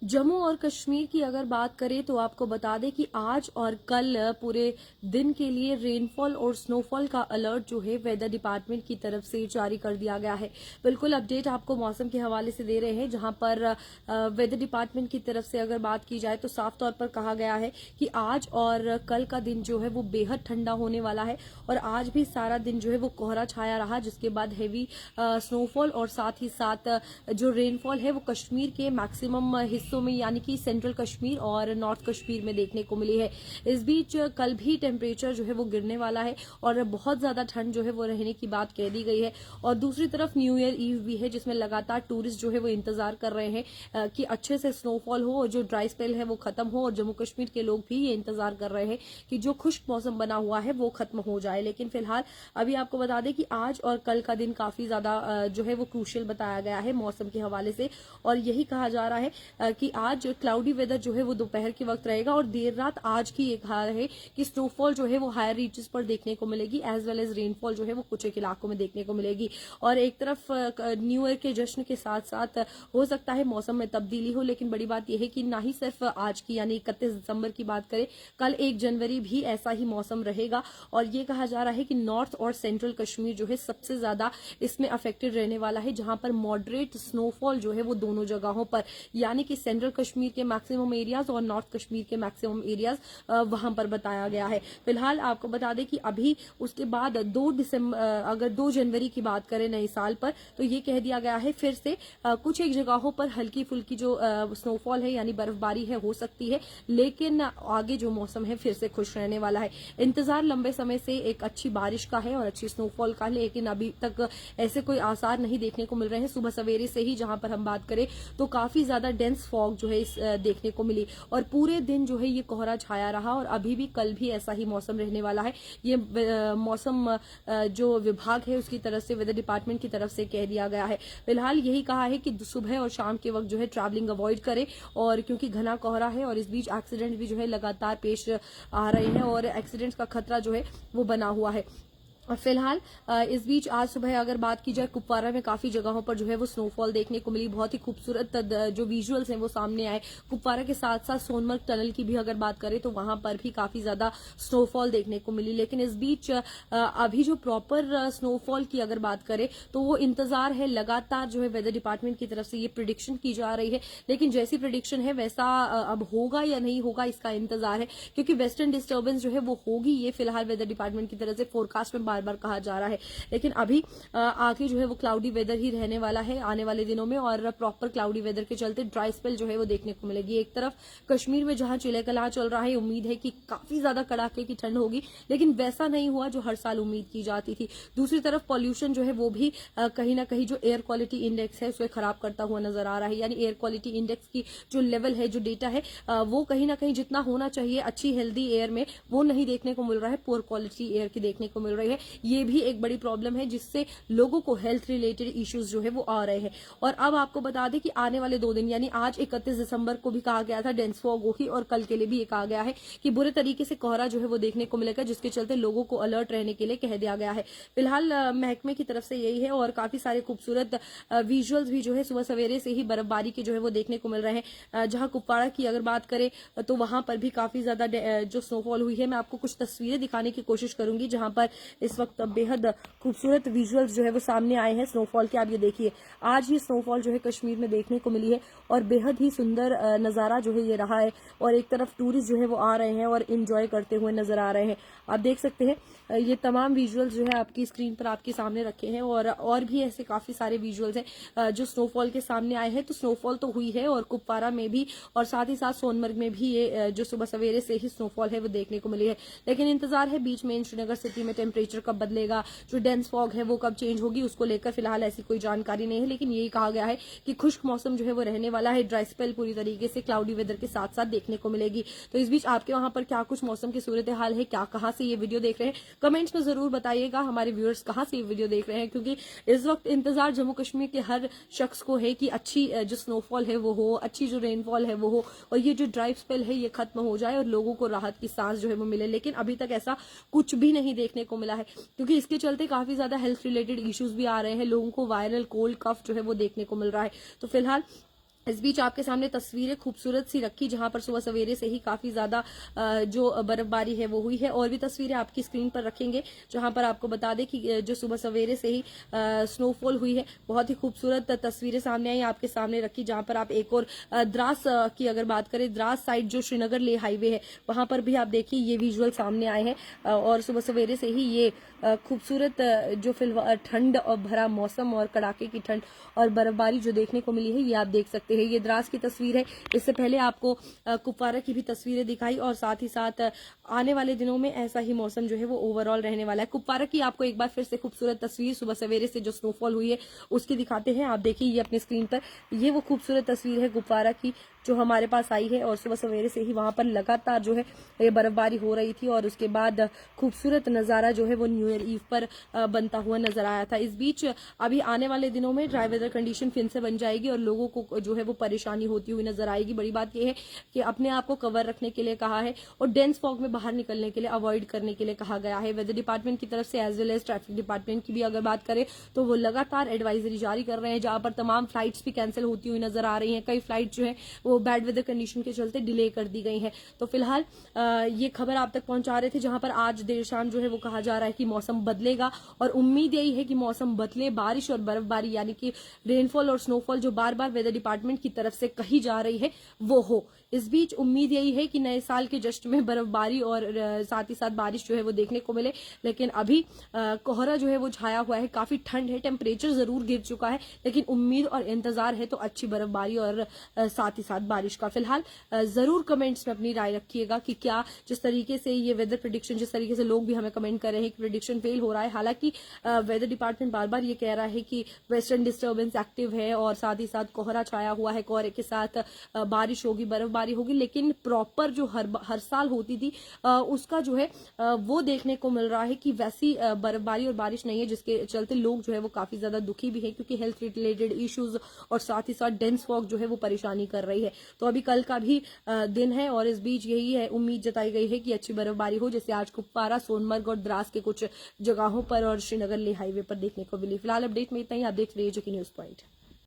जम्मू और कश्मीर की अगर बात करें तो आपको बता दें कि आज और कल पूरे दिन के लिए रेनफॉल और स्नोफॉल का अलर्ट जो है वेदर डिपार्टमेंट की तरफ से जारी कर दिया गया है। बिल्कुल अपडेट आपको मौसम के हवाले से दे रहे हैं, जहां पर वेदर डिपार्टमेंट की तरफ से अगर बात की जाए तो साफ तौर पर कहा गया है कि आज और कल का दिन जो है वो बेहद ठंडा होने वाला है और आज भी सारा दिन जो है वो कोहरा छाया रहा, जिसके बाद हैवी स्नोफॉल और साथ ही साथ जो रेनफॉल है वो कश्मीर के मैक्सिमम हिस्सों में यानी कि सेंट्रल कश्मीर और नॉर्थ कश्मीर में देखने को मिली है। इस बीच कल भी टेम्परेचर जो है वो गिरने वाला है और बहुत ज्यादा ठंड जो है वो रहने की बात कह दी गई है। और दूसरी तरफ न्यू ईयर ईव भी है, जिसमें लगातार टूरिस्ट जो है वो इंतजार कर रहे हैं कि अच्छे से स्नोफॉल हो और जो ड्राई स्पेल है वो खत्म हो, और जम्मू कश्मीर के लोग भी ये इंतजार कर रहे हैं कि जो खुश्क मौसम बना हुआ है वो खत्म हो जाए। लेकिन फिलहाल अभी आपको बता दें कि आज और कल का दिन काफी ज्यादा जो है वो क्रूशियल बताया गया है मौसम के हवाले से, और यही कहा जा रहा है कि आज क्लाउडी वेदर जो है वो दोपहर के वक्त रहेगा और देर रात आज की एक हाल है कि स्नोफॉल जो है वो हायर रीचेस पर देखने को मिलेगी, एज वेल एज रेनफॉल जो है वो कुछ एक इलाकों में देखने को मिलेगी। और एक तरफ न्यू ईयर के जश्न के साथ साथ हो सकता है मौसम में तब्दीली हो, लेकिन बड़ी बात यह है कि ना ही सिर्फ आज की यानी 31 दिसंबर की बात करें, कल 1 जनवरी भी ऐसा ही मौसम रहेगा। और ये कहा जा रहा है कि नॉर्थ और सेंट्रल कश्मीर जो है सबसे ज्यादा इसमें अफेक्टेड रहने वाला है, जहां पर मॉडरेट स्नोफॉल जो है वो दोनों जगहों पर यानी कि सेंट्रल कश्मीर के मैक्सिमम एरियाज और नॉर्थ कश्मीर के मैक्सिमम एरियाज वहां पर बताया गया है। फिलहाल आपको बता दें कि अभी उसके बाद 2 दिसंबर अगर 2 जनवरी की बात करें नए साल पर, तो ये कह दिया गया है फिर से कुछ एक जगहों पर हल्की फुल्की जो स्नोफॉल है यानी बर्फबारी है हो सकती है, लेकिन आगे जो मौसम है फिर से खुश रहने वाला है। इंतजार लंबे समय से एक अच्छी बारिश का है और अच्छी स्नोफॉल का, लेकिन अभी तक ऐसे कोई आसार नहीं देखने को मिल रहे हैं। सुबह सवेरे से ही जहां पर हम बात करें तो काफी ज्यादा डेंस फॉग जो है देखने को मिली और पूरे दिन जो है ये कोहरा छाया रहा और अभी भी कल भी ऐसा ही मौसम रहने वाला है। ये मौसम जो विभाग है उसकी तरफ से, वेदर डिपार्टमेंट की तरफ से कह दिया गया है। फिलहाल यही कहा है कि सुबह और शाम के वक्त जो है ट्रैवलिंग अवॉइड करें, और क्योंकि घना कोहरा है और इस बीच एक्सीडेंट भी जो है लगातार पेश आ रहे हैं और एक्सीडेंट्स का खतरा जो है वो बना हुआ है। और फिलहाल इस बीच आज सुबह अगर बात की जाए, कुपवारा में काफी जगहों पर जो है वो स्नोफॉल देखने को मिली। बहुत ही खूबसूरत जो विजुअल्स हैं वो सामने आए। कुपवारा के साथ साथ सोनमर्ग टनल की भी अगर बात करें तो वहां पर भी काफी ज्यादा स्नोफॉल देखने को मिली। लेकिन इस बीच अभी जो प्रॉपर स्नोफॉल की अगर बात करें तो वो इंतजार है, लगातार जो है वेदर डिपार्टमेंट की तरफ से ये प्रिडिक्शन की जा रही है, लेकिन जैसी प्रिडिक्शन है वैसा अब होगा या नहीं होगा इसका इंतजार है, क्योंकि वेस्टर्न डिस्टर्बेंस जो है वो होगी, ये फिलहाल वेदर डिपार्टमेंट की तरफ से फोरकास्ट में बार बार कहा जा रहा है। लेकिन अभी आगे जो है वो क्लाउडी वेदर ही रहने वाला है आने वाले दिनों में, और प्रॉपर क्लाउडी वेदर के चलते ड्राई स्पेल जो है वो देखने को मिलेगी। एक तरफ कश्मीर में जहां चिलकला चल रहा है, उम्मीद है कि काफी ज्यादा कड़ाके की ठंड होगी, लेकिन वैसा नहीं हुआ जो हर साल उम्मीद की जाती थी। दूसरी तरफ पॉल्यूशन जो है वो भी कहीं ना कहीं जो एयर क्वालिटी इंडेक्स है उसे खराब करता हुआ नजर आ रहा है, यानी एयर क्वालिटी इंडेक्स की जो लेवल है, जो डेटा है, वो कहीं ना कहीं जितना होना चाहिए अच्छी हेल्दी एयर में वो नहीं देखने को मिल रहा है, पुअर क्वालिटी एयर की देखने को मिल रही है। ये भी एक बड़ी प्रॉब्लम है जिससे लोगों को हेल्थ रिलेटेड इश्यूज जो है वो आ रहे हैं। और अब आपको बता दें कि आने वाले 2 दिन यानी आज 31 दिसंबर को भी कहा गया था डेंस फॉग होगी, और कल के लिए भी ये कहा गया है कि बुरे तरीके से कोहरा जो है वो देखने को मिलेगा, जिसके चलते लोगों को अलर्ट रहने के लिए कह दिया गया है। फिलहाल महकमे की तरफ से यही है, और काफी सारे खूबसूरत विजुअल्स भी जो है सुबह सवेरे से ही बर्फबारी के जो है वो देखने को मिल रहे हैं। जहां कुपवाड़ा की अगर बात करें तो वहां पर भी काफी ज्यादा जो स्नोफॉल हुई है। मैं आपको कुछ तस्वीरें दिखाने की कोशिश करूंगी जहां पर इस वक्त बेहद खूबसूरत विजुअल्स जो है वो सामने आए हैं स्नोफॉल के। आप ये देखिए, आज ही स्नोफॉल जो है कश्मीर में देखने को मिली है और बेहद ही सुंदर नजारा जो है ये रहा है, और एक तरफ टूरिस्ट जो है वो आ रहे हैं और इंजॉय करते हुए नजर आ रहे हैं। आप देख सकते हैं ये तमाम विजुअल्स जो है आपकी स्क्रीन पर आपके सामने रखे हैं, और भी ऐसे काफी सारे विजुअल्स हैं जो स्नोफॉल के सामने आए हैं। तो स्नोफॉल तो हुई है, और कुपवारा में भी और साथ ही साथ सोनमर्ग में भी ये जो सुबह सवेरे से ही स्नोफॉल है वो देखने को मिली है। लेकिन इंतजार है बीच में श्रीनगर सिटी में टेम्परेचर कब बदलेगा, जो डेंस फॉग है वो कब चेंज होगी, उसको लेकर फिलहाल ऐसी कोई जानकारी नहीं है। लेकिन यही कहा गया है कि खुश्क मौसम जो है वो रहने वाला है, ड्राई स्पेल पूरी तरीके से क्लाउडी वेदर के साथ साथ देखने को मिलेगी। तो इस बीच आपके वहां पर क्या कुछ मौसम की सूरत हाल है, क्या कहां से ये वीडियो देख रहे हैं, कमेंट्स में जरूर बताइएगा। हमारे व्यूअर्स कहां से ये वीडियो देख रहे हैं, क्योंकि इस वक्त इंतजार जम्मू कश्मीर के हर शख्स को है कि अच्छी जो स्नोफॉल है वो हो, अच्छी जो रेनफॉल है वो हो, और ये जो ड्राई स्पेल है ये खत्म हो जाए और लोगों को राहत की सांस जो है वो मिले। लेकिन अभी तक ऐसा कुछ भी नहीं देखने को मिला है, क्योंकि इसके चलते काफी ज्यादा हेल्थ रिलेटेड इश्यूज भी आ रहे हैं, लोगों को वायरल कोल्ड कफ जो है वो देखने को मिल रहा है। तो फिलहाल इस बीच आपके सामने तस्वीरें खूबसूरत सी रखी, जहां पर सुबह सवेरे से ही काफी ज्यादा जो बर्फबारी है वो हुई है। और भी तस्वीरें आपकी स्क्रीन पर रखेंगे, जहां पर आपको बता दें कि जो सुबह सवेरे से ही स्नोफॉल हुई है, बहुत ही खूबसूरत तस्वीरें सामने आई आपके सामने रखी। जहां पर आप एक और द्रास की अगर बात करें, द्रास साइड जो श्रीनगर ले हाईवे है, वहां पर भी आप देखिए ये विजुअल सामने आए हैं। और सुबह सवेरे से ही ये खूबसूरत जो फिलहाल ठंड और भरा मौसम और कड़ाके की ठंड और बर्फबारी जो देखने को मिली है, ये आप देख सकते हैं। ये द्रास की तस्वीर है। इससे पहले आपको कुपवारा की भी तस्वीरें दिखाई, और साथ ही साथ आने वाले दिनों में ऐसा ही मौसम जो है वो ओवरऑल रहने वाला है। कुपवारा की आपको एक बार फिर से खूबसूरत तस्वीर सुबह सवेरे से जो स्नोफॉल हुई है उसकी दिखाते हैं। आप देखिए ये अपनी स्क्रीन पर, ये वो खूबसूरत तस्वीर है कुपवारा की जो हमारे पास आई है। और सुबह सवेरे से ही वहां पर लगातार जो है ये बर्फबारी हो रही थी, और उसके बाद खूबसूरत नजारा जो है वो न्यू ईयर ईव पर बनता हुआ नजर आया था। इस बीच अभी आने वाले दिनों में ड्राई वेदर कंडीशन फिर से बन जाएगी और लोगों को जो है वो परेशानी होती हुई नजर आएगी। बड़ी बात यह है कि अपने आप को कवर रखने के लिए कहा है और डेंस फॉग में बाहर निकलने के लिए अवॉइड करने के लिए कहा गया है। वेदर डिपार्टमेंट की तरफ से as well as traffic department की भी अगर बात करें तो वो लगातार एडवाइजरी जारी कर रहे हैं, जहां पर तमाम फ्लाइट्स भी कैंसिल होती हुई नजर आ रही हैं। कई फ्लाइट जो है वो बैड वेदर कंडीशन के चलते डिले कर दी गई है। तो फिलहाल ये खबर आप तक पहुंचा रहे थे, जहां पर आज देर शाम जो है वो कहा जा रहा है कि मौसम बदलेगा, और उम्मीद यही है कि मौसम बदले, बारिश और बर्फबारी यानी कि रेनफॉल और स्नोफॉल जो बार बार वेदर डिपार्टमेंट की तरफ से कही जा रही है वो हो। इस बीच उम्मीद यही है कि नए साल के जश्न में बर्फबारी और साथ ही साथ बारिश जो है वो देखने को मिले। लेकिन अभी कोहरा जो है वो छाया हुआ है, काफी ठंड है, टेम्परेचर जरूर गिर चुका है, लेकिन उम्मीद और इंतजार है तो अच्छी बर्फबारी और साथ ही साथ बारिश का। फिलहाल जरूर कमेंट्स में अपनी राय रखिएगा कि क्या जिस तरीके से ये वेदर प्रेडिक्शन, जिस तरीके से लोग भी हमें कमेंट कर रहे हैं कि प्रेडिक्शन फेल हो रहा है। हालांकि वेदर डिपार्टमेंट बार बार ये कह रहा है कि वेस्टर्न डिस्टर्बेंस एक्टिव है और साथ ही साथ कोहरा छाया हुआ है, कोहरे के साथ बारिश होगी, बर्फबारी होगी, लेकिन प्रॉपर जो हर साल होती थी उसका जो है वो देखने को मिल रहा है कि वैसी बर्फबारी और बारिश नहीं है, जिसके चलते लोग जो है वो काफी ज्यादा दुखी भी है, क्योंकि हेल्थ रिलेटेड इश्यूज और साथ ही साथ डेंस फॉग जो है वो परेशानी कर रही है। तो अभी कल का भी दिन है और इस बीच यही है उम्मीद जताई गई है कि अच्छी बर्फबारी हो, जैसे आज कुपवारा, सोनमर्ग और द्रास के कुछ जगहों पर और श्रीनगर ले हाईवे पर देखने को मिली। फिलहाल अपडेट में इतना ही। आप देख रहिए जो कि न्यूज पॉइंट।